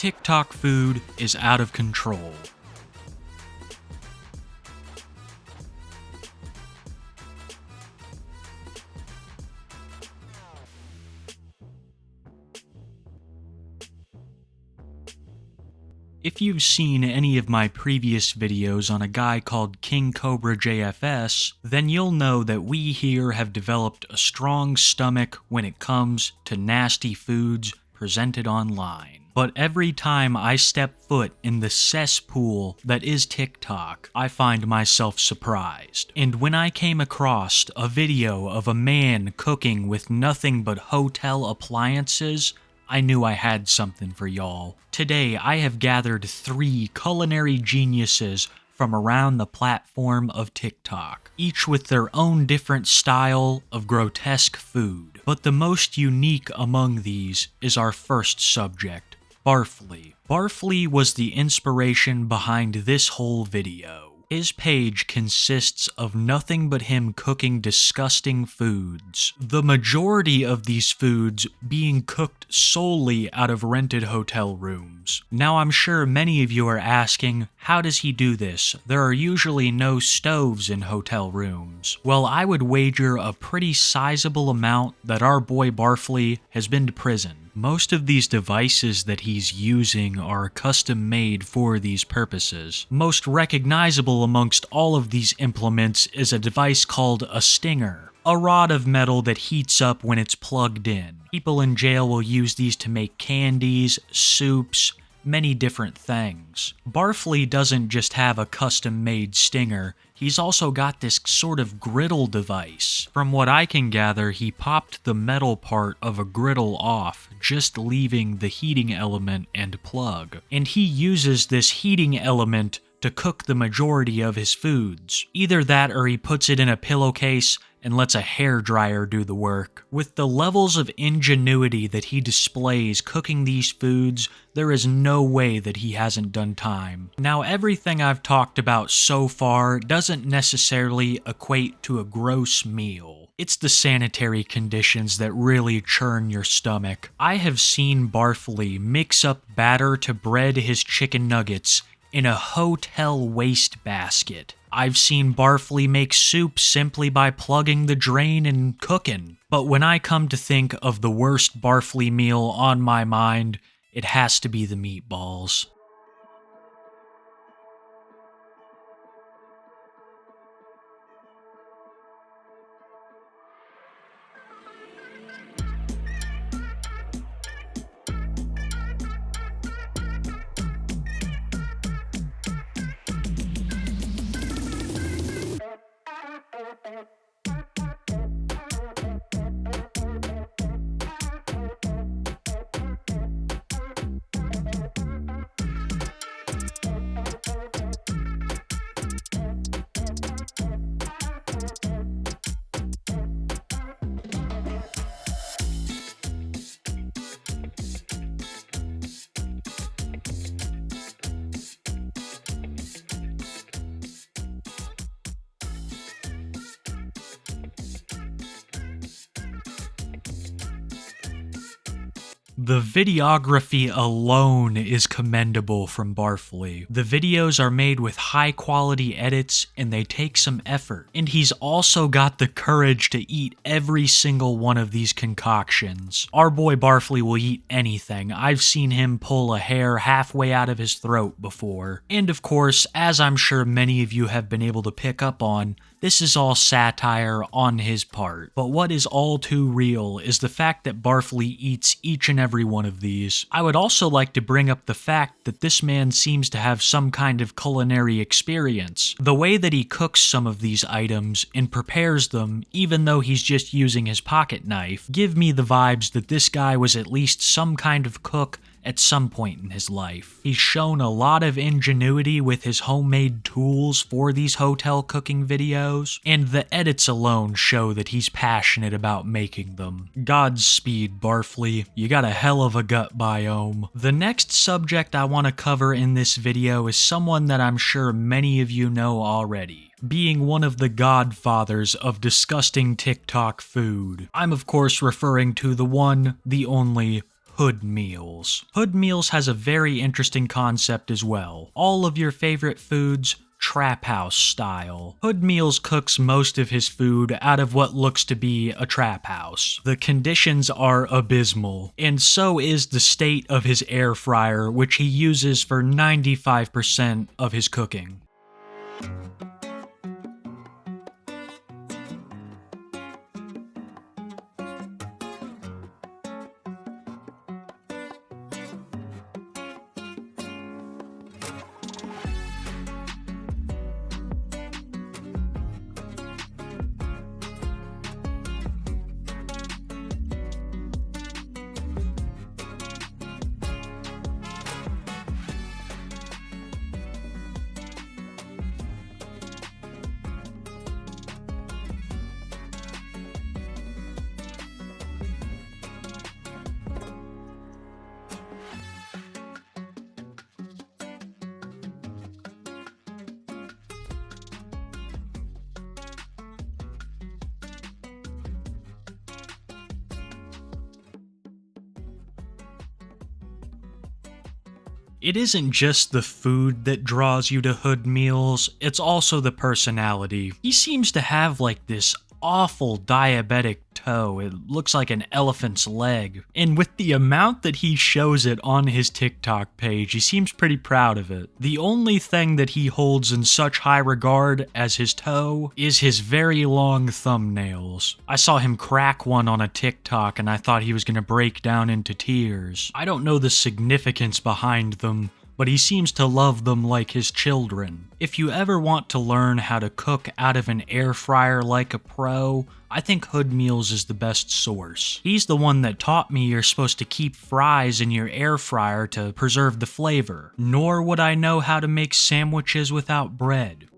TikTok food is out of control. If you've seen any of my previous videos on a guy called King Cobra JFS, then you'll know that we here have developed a strong stomach when it comes to nasty foods presented online. But every time I step foot in the cesspool that is TikTok, I find myself surprised. And when I came across a video of a man cooking with nothing but hotel appliances, I knew I had something for y'all. Today, I have gathered 3 culinary geniuses from around the platform of TikTok, each with their own different style of grotesque food. But the most unique among these is our first subject, Barfle. Barfle was the inspiration behind this whole video. His page consists of nothing but him cooking disgusting foods. The majority of these foods being cooked solely out of rented hotel rooms. Now I'm sure many of you are asking, how does he do this? There are usually no stoves in hotel rooms. Well, I would wager a pretty sizable amount that our boy Barfle has been to prison. Most of these devices that he's using are custom made for these purposes. Most recognizable amongst all of these implements is a device called a stinger, a rod of metal that heats up when it's plugged in. People in jail will use these to make candies, soups, many different things. Barfle doesn't just have a custom-made stinger, he's also got this sort of griddle device. From what I can gather, he popped the metal part of a griddle off, just leaving the heating element and plug. And he uses this heating element to cook the majority of his foods. Either that or he puts it in a pillowcase and lets a hairdryer do the work. With the levels of ingenuity that he displays cooking these foods, there is no way that he hasn't done time. Now, everything I've talked about so far doesn't necessarily equate to a gross meal. It's the sanitary conditions that really churn your stomach. I have seen Barfle mix up batter to bread his chicken nuggets in a hotel wastebasket. I've seen Barfle make soup simply by plugging the drain and cooking. But when I come to think of the worst Barfle meal on my mind, it has to be the meatballs. The videography alone is commendable from Barfle. The videos are made with high quality edits and they take some effort. And he's also got the courage to eat every single one of these concoctions. Our boy Barfle will eat anything. I've seen him pull a hair halfway out of his throat before. And of course, as I'm sure many of you have been able to pick up on, this is all satire on his part. But what is all too real is the fact that Barfle eats each and every one of these. I would also like to bring up the fact that this man seems to have some kind of culinary experience. The way that he cooks some of these items and prepares them, even though he's just using his pocket knife, give me the vibes that this guy was at least some kind of cook at some point in his life. He's shown a lot of ingenuity with his homemade tools for these hotel cooking videos, and the edits alone show that he's passionate about making them. Godspeed, Barfle. You got a hell of a gut biome. The next subject I want to cover in this video is someone that I'm sure many of you know already, being one of the godfathers of disgusting TikTok food. I'm of course referring to the one, the only, hood meals. Hood meals has a very interesting concept as well. All of your favorite foods, trap house style. Hood Meals cooks most of his food out of what looks to be a trap house. The conditions are abysmal, and so is the state of his air fryer, which he uses for 95% of his cooking. It isn't just the food that draws you to Hood Meals, it's also the personality. He seems to have like this awful diabetic toe. It looks like an elephant's leg. And with the amount that he shows it on his TikTok page, he seems pretty proud of it. The only thing that he holds in such high regard as his toe is his very long thumbnails. I saw him crack one on a TikTok and I thought he was gonna break down into tears. I don't know the significance behind them, but he seems to love them like his children. If you ever want to learn how to cook out of an air fryer like a pro, I think Hood Meals is the best source. He's the one that taught me you're supposed to keep fries in your air fryer to preserve the flavor. Nor would I know how to make sandwiches without bread.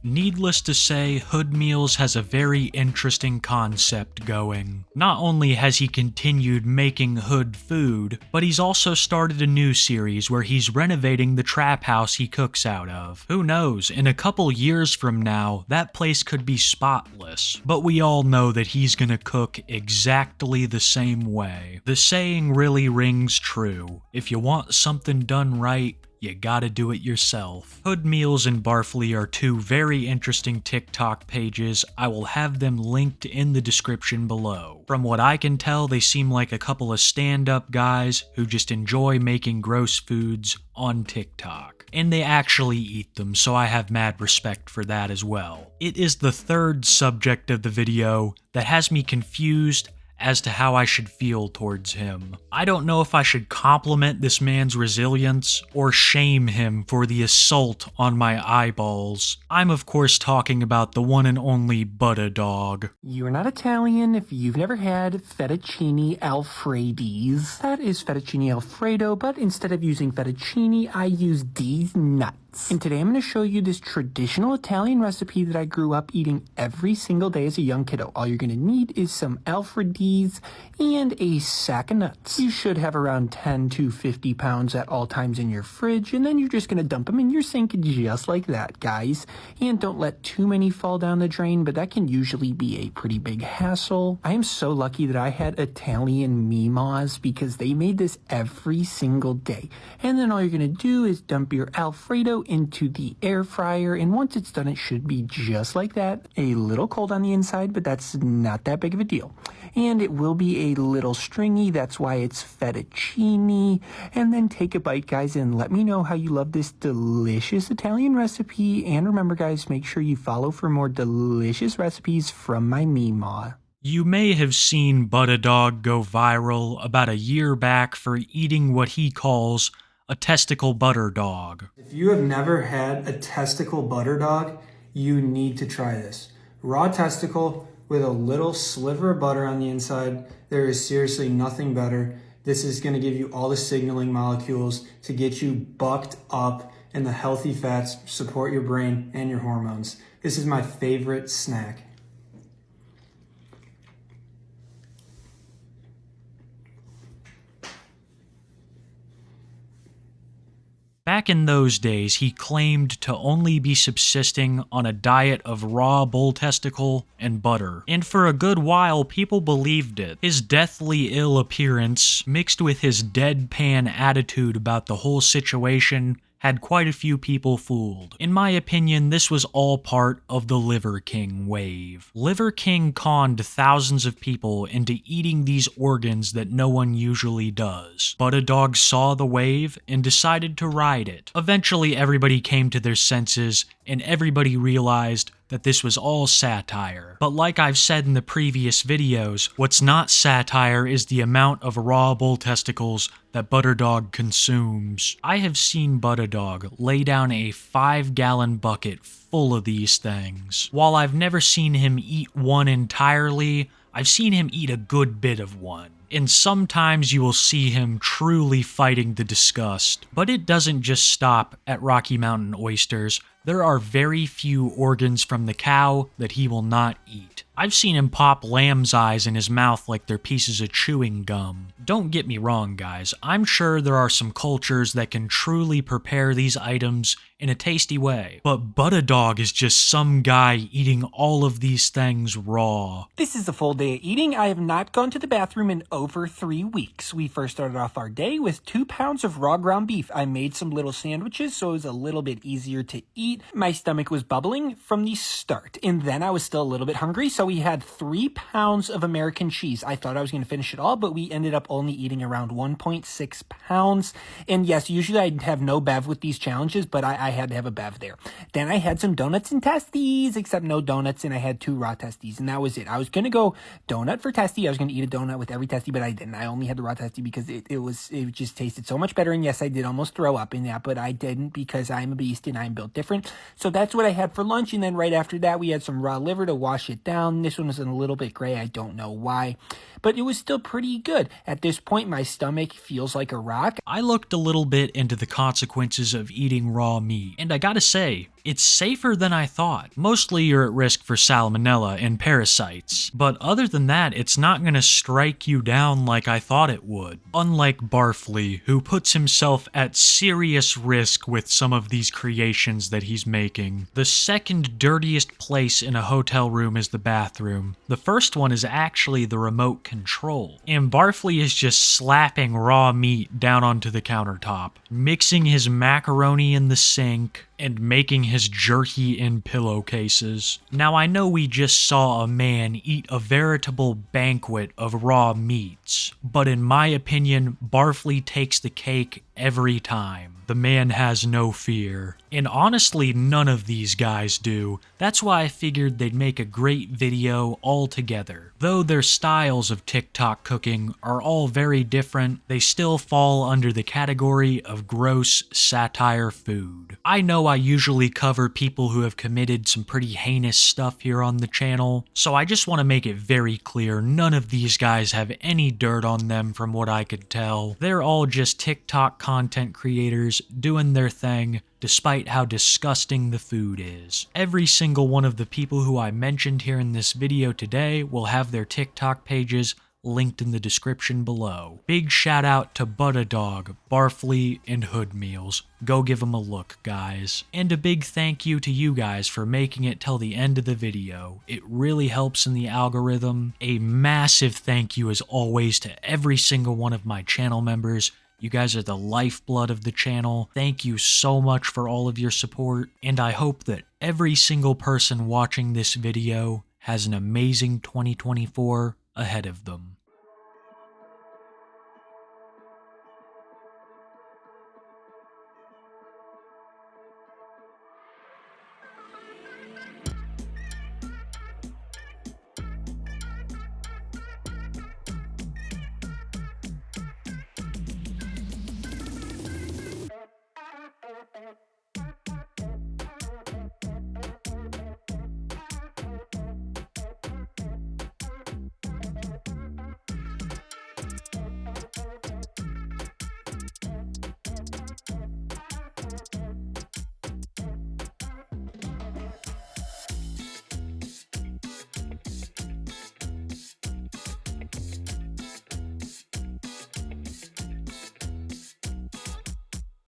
Needless to say, Hood Meals has a very interesting concept going. Not only has he continued making hood food, but he's also started a new series where he's renovating the trap house he cooks out of. Who knows, in a couple years from now, that place could be spotless. But we all know that he's gonna cook exactly the same way. The saying really rings true. If you want something done right, you gotta do it yourself. Hood Meals and Barfle are two very interesting TikTok pages. I will have them linked in the description below. From what I can tell, they seem like a couple of stand-up guys who just enjoy making gross foods on TikTok. And they actually eat them, so I have mad respect for that as well. It is the third subject of the video that has me confused as to how I should feel towards him. I don't know if I should compliment this man's resilience or shame him for the assault on my eyeballs. I'm of course talking about the one and only Butter Dog. You're not Italian if you've never had fettuccine alfredes. That is fettuccine alfredo, but instead of using fettuccine, I use these nuts. And today I'm going to show you this traditional Italian recipe that I grew up eating every single day as a young kiddo. All you're going to need is some alfredes and a sack of nuts. You should have around 10 to 50 pounds at all times in your fridge, and then you're just going to dump them in your sink just like that, guys. And don't let too many fall down the drain, but that can usually be a pretty big hassle. I am so lucky that I had Italian mimas because they made this every single day. And then all you're going to do is dump your Alfredo go into the air fryer, and once it's done, it should be just like that. A little cold on the inside, but that's not that big of a deal. And it will be a little stringy, that's why it's fettuccine. And then take a bite, guys, and let me know how you love this delicious Italian recipe. And remember, guys, make sure you follow for more delicious recipes from my Meemaw. You may have seen Buttadog go viral about a year back for eating what he calls a testicle butter dog. If you have never had a testicle butter dog, you need to try this. Raw testicle with a little sliver of butter on the inside. There is seriously nothing better. This is going to give you all the signaling molecules to get you bucked up, and the healthy fats support your brain and your hormones. This is my favorite snack. Back in those days, he claimed to only be subsisting on a diet of raw bull testicle and butter. And for a good while, people believed it. His deathly ill appearance, mixed with his deadpan attitude about the whole situation, had quite a few people fooled. In my opinion, this was all part of the Liver King wave. Liver King conned thousands of people into eating these organs that no one usually does. Buttadog saw the wave and decided to ride it. Eventually, everybody came to their senses, and everybody realized that this was all satire. But like I've said in the previous videos, what's not satire is the amount of raw bull testicles that Buttadog consumes. I have seen Buttadog lay down a 5-gallon bucket full of these things. While I've never seen him eat one entirely, I've seen him eat a good bit of one. And sometimes you will see him truly fighting the disgust. But it doesn't just stop at Rocky Mountain oysters. There are very few organs from the cow that he will not eat. I've seen him pop lamb's eyes in his mouth like they're pieces of chewing gum. Don't get me wrong, guys. I'm sure there are some cultures that can truly prepare these items in a tasty way. But Buttadog is just some guy eating all of these things raw. This is a full day of eating. I have not gone to the bathroom in over 3 weeks. We first started off our day with 2 pounds of raw ground beef. I made some little sandwiches so it was a little bit easier to eat. My stomach was bubbling from the start, and then I was still a little bit hungry, so we had 3 pounds of American cheese. I thought I was going to finish it all, but we ended up only eating around 1.6 pounds. And yes, usually I'd have no bev with these challenges, but I had to have a bev there. Then I had some donuts and testes, except no donuts, and I had 2 raw testes, and that was it. I was going to go donut for testy. I was going to eat a donut with every testy, but I didn't. I only had the raw testy because it just tasted so much better. And yes, I did almost throw up in that, but I didn't because I'm a beast and I'm built different. So that's what I had for lunch. And then right after that, we had some raw liver to wash it down. This one was a little bit gray. I don't know why, but it was still pretty good. At this point, my stomach feels like a rock. I looked a little bit into the consequences of eating raw meat, and I gotta say, it's safer than I thought. Mostly you're at risk for salmonella and parasites, but other than that, it's not gonna strike you down like I thought it would. Unlike Barfle, who puts himself at serious risk with some of these creations that he's making. The second dirtiest place in a hotel room is the bathroom. The first one is actually the remote control, and Barfle is just slapping raw meat down onto the countertop, mixing his macaroni in the sink, and making his jerky in pillowcases. Now I know we just saw a man eat a veritable banquet of raw meats, but in my opinion, Barfle takes the cake every time. The man has no fear. And honestly, none of these guys do. That's why I figured they'd make a great video all together. Though their styles of TikTok cooking are all very different, they still fall under the category of gross satire food. I know I usually cover people who have committed some pretty heinous stuff here on the channel, so I just want to make it very clear none of these guys have any dirt on them from what I could tell. They're all just TikTok content creators doing their thing, despite how disgusting the food is. Every single one of the people who I mentioned here in this video today will have their TikTok pages linked in the description below. Big shout out to Buttadog, Barfle, and Hood Meals. Go give them a look, guys. And a big thank you to you guys for making it till the end of the video. It really helps in the algorithm. A massive thank you as always to every single one of my channel members. You guys are the lifeblood of the channel. Thank you so much for all of your support, and I hope that every single person watching this video has an amazing 2024 ahead of them.